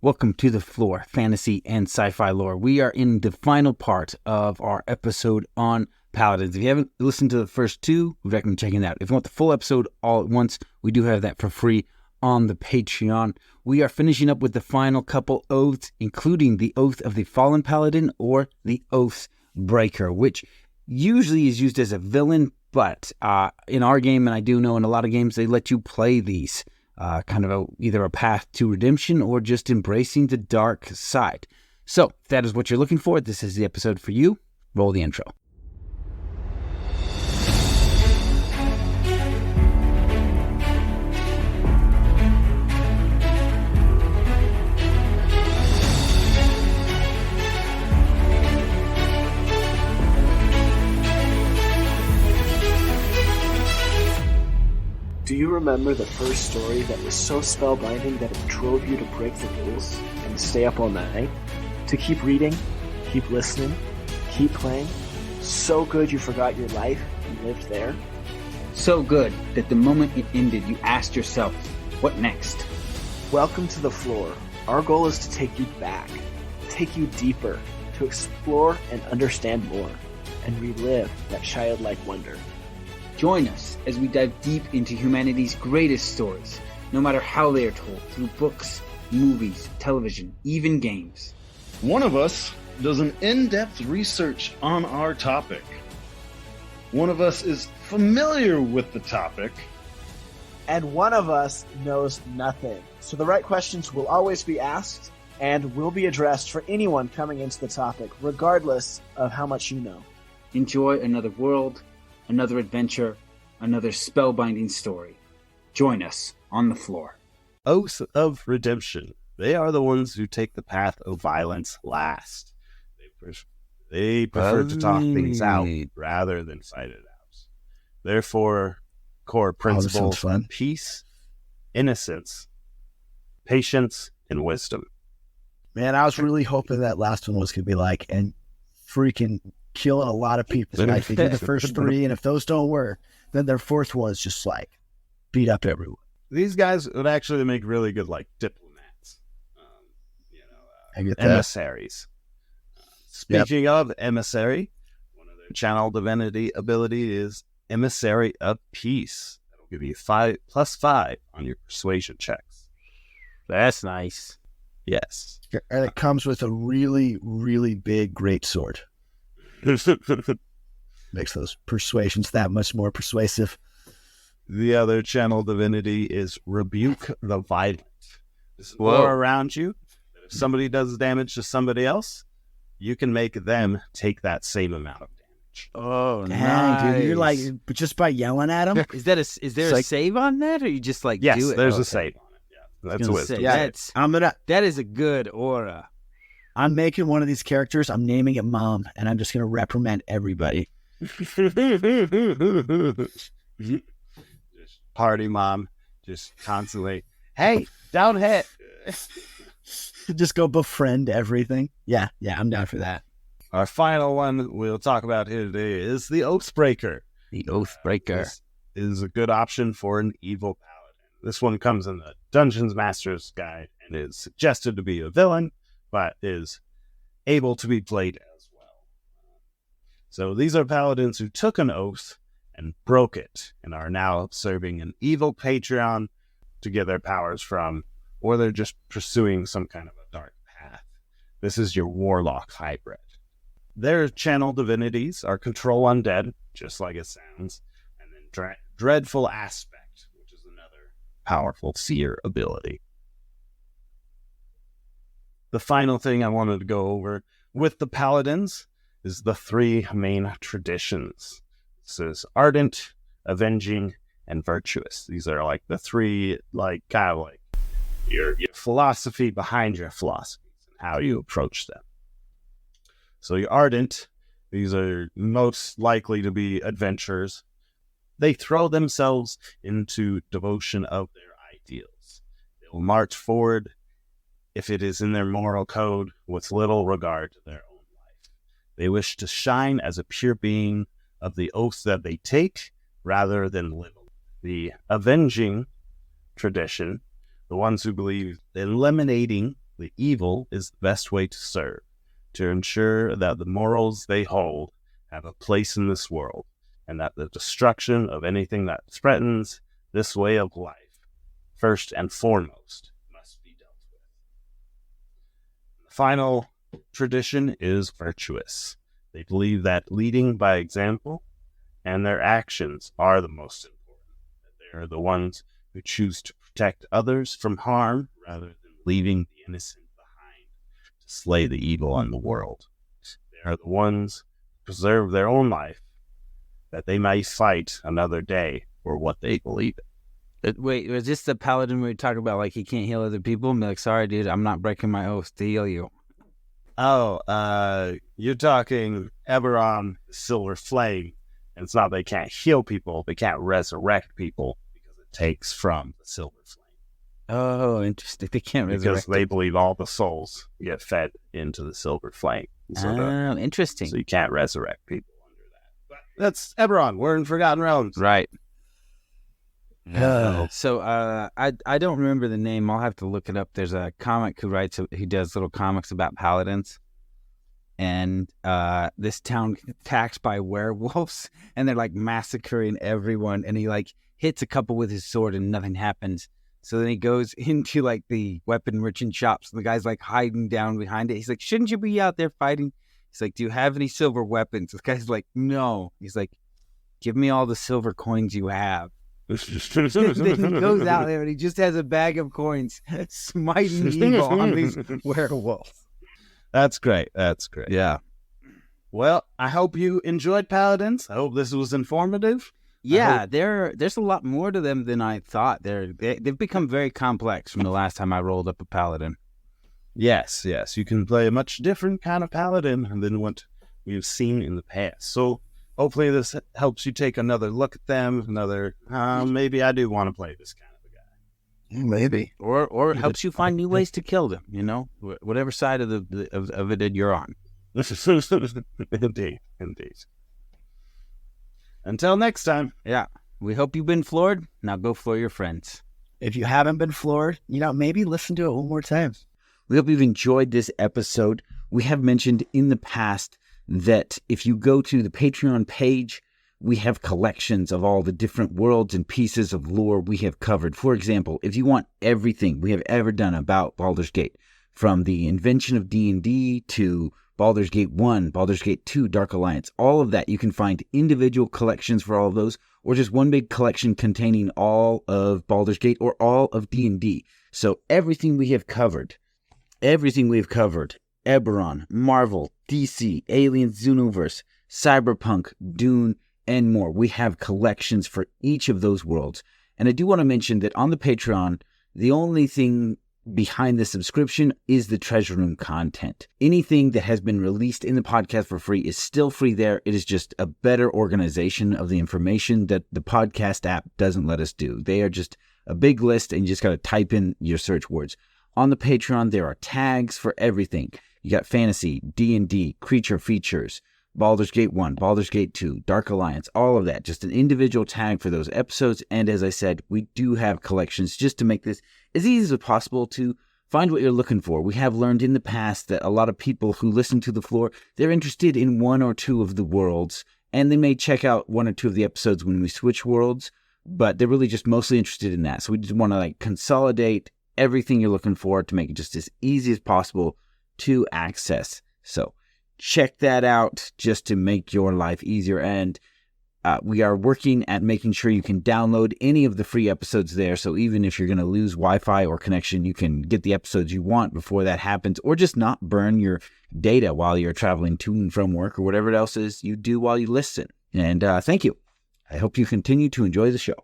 Welcome to the Flore, fantasy and sci-fi lore. We are in the final part of our episode on Paladins. If you haven't listened to the first two, we recommend checking it out. If you want the full episode all at once, we do have that for free on the Patreon. We are finishing up with the final couple oaths, including the Oath of the Fallen Paladin or the Oath Breaker, which usually is used as a villain, but in our game, and I do know in a lot of games, they let you play these. Either a path to redemption or just embracing the dark side. So, if that is what you're looking for, this is the episode for you. Roll the intro. Do you remember the first story that was so spellbinding that it drove you to break the rules and stay up all night? To keep reading, keep listening, keep playing? So good you forgot your life and lived there? So good that the moment it ended, you asked yourself, what next? Welcome to the Flore. Our goal is to take you back, take you deeper, to explore and understand more, and relive that childlike wonder. Join us as we dive deep into humanity's greatest stories, no matter how they are told, through books, movies, television, even games. One of us does an in-depth research on our topic. One of us is familiar with the topic. And one of us knows nothing. So the right questions will always be asked and will be addressed for anyone coming into the topic, regardless of how much you know. Enjoy another world, another adventure, another spellbinding story. Join us on the Flore. Oath of Redemption. They are the ones who take the path of violence last. They prefer to talk things out rather than fight it out. Therefore, core principles of peace, innocence, patience, and wisdom. Man, I was really hoping that last one was going to be like, and freaking killing a lot of people. Like they did the first three, and if those don't work, then their fourth one is just like beat up everyone. These guys would actually make really good like diplomats, I get that. emissaries. Speaking of emissary, one of their channel divinity ability is emissary of peace. That'll give you +5 on your persuasion checks. That's nice. Yes, And it comes with a really, really big great sword. Makes those persuasions that much more persuasive. The other channel divinity is rebuke the violent. This is Whoa. more around you. If somebody does damage to somebody else, you can make them take that same amount of damage. Oh, Dang, dude, you're like, but just by yelling at them? Is there a save on that, or you just like Yes, do it? there's Okay. a save on it. Yeah, that's Gonna wisdom. say, Yeah, that is a good aura. I'm making one of these characters. I'm naming it Mom, and I'm just going to reprimand everybody. Just party mom, just constantly, hey, down hit. Just go befriend everything. Yeah, I'm down for that. Our final one we'll talk about here today is the Oathbreaker. The Oathbreaker. This is a good option for an evil paladin. This one comes in the Dungeons Master's Guide and is suggested to be a villain, but is able to be played as well. So these are paladins who took an oath and broke it and are now serving an evil Patreon to get their powers from, or they're just pursuing some kind of a dark path. This is your warlock hybrid. Their channel divinities are control undead, just like it sounds, and then dreadful aspect, which is another powerful seer ability. The final thing I wanted to go over with the paladins is the 3 main traditions. This is ardent, avenging, and virtuous. These are like the 3, like kind of like your philosophy behind your philosophies and how you approach them. So you're ardent. These are most likely to be adventurers. They throw themselves into devotion of their ideals. They will march forward if it is in their moral code with little regard to their own life. They wish to shine as a pure being of the oath that they take rather than live. The avenging tradition, the ones who believe in eliminating the evil is the best way to serve, to ensure that the morals they hold have a place in this world, and that the destruction of anything that threatens this way of life, first and foremost, must be dealt with. The final tradition is virtuous. They believe that leading by example and their actions are the most important. That they are the ones who choose to protect others from harm rather than leaving the innocent behind to slay the evil in the world. They are the ones who preserve their own life that they may fight another day for what they believe in. Wait, was this the paladin where you talk about like he can't heal other people? And be like, sorry, dude, I'm not breaking my oath to heal you. Oh, you're talking Eberron, the Silver Flame. And it's not they can't heal people, they can't resurrect people because it takes from the Silver Flame. Oh, interesting. They can't resurrect Because they believe all the souls get fed into the Silver Flame. So interesting. So you can't resurrect people under that. But that's Eberron. We're in Forgotten Realms. Right. So I don't remember the name. I'll have to look it up. There's a comic who does little comics about paladins, and this town gets attacked by werewolves, and they're like massacring everyone. And he like hits a couple with his sword, and nothing happens. So then he goes into like the weapon merchant shops, and the guy's like hiding down behind it. He's like, "Shouldn't you be out there fighting?" He's like, "Do you have any silver weapons?" This guy's like, "No." He's like, "Give me all the silver coins you have." Then he goes out there and he just has a bag of coins smiting evil on these werewolves. That's great. That's great. Yeah. Well, I hope you enjoyed Paladins. I hope this was informative. Yeah, there's a lot more to them than I thought. They've become very complex from the last time I rolled up a paladin. Yes. You can play a much different kind of paladin than what we've seen in the past. So hopefully this helps you take another look at them, maybe I do want to play this kind of a guy. Maybe. Or helps you find new ways to kill them, whatever side of it you're on. Indeed. Until next time. Yeah. We hope you've been floored. Now go floor your friends. If you haven't been floored, maybe listen to it one more time. We hope you've enjoyed this episode. We have mentioned in the past that if you go to the Patreon page, we have collections of all the different worlds and pieces of lore we have covered. For example, if you want everything we have ever done about Baldur's Gate, from the invention of D&D to Baldur's Gate 1, Baldur's Gate 2, Dark Alliance, all of that, you can find individual collections for all of those, or just one big collection containing all of Baldur's Gate or all of D&D. So everything we have covered, Eberron, Marvel, DC, Aliens, Zooniverse, Cyberpunk, Dune, and more. We have collections for each of those worlds. And I do want to mention that on the Patreon, the only thing behind the subscription is the Treasure Room content. Anything that has been released in the podcast for free is still free there. It is just a better organization of the information that the podcast app doesn't let us do. They are just a big list, and you just got to type in your search words. On the Patreon, there are tags for everything. You got fantasy, D&D, creature features, Baldur's Gate 1, Baldur's Gate 2, Dark Alliance, all of that. Just an individual tag for those episodes. And as I said, we do have collections just to make this as easy as possible to find what you're looking for. We have learned in the past that a lot of people who listen to The Flore, they're interested in one or two of the worlds, and they may check out one or two of the episodes when we switch worlds, but they're really just mostly interested in that. So we just want to consolidate everything you're looking for to make it just as easy as possible to access. So check that out just to make your life easier. And we are working at making sure you can download any of the free episodes there. So even if you're going to lose Wi-Fi or connection, you can get the episodes you want before that happens, or just not burn your data while you're traveling to and from work or whatever else is you do while you listen. And thank you. I hope you continue to enjoy the show.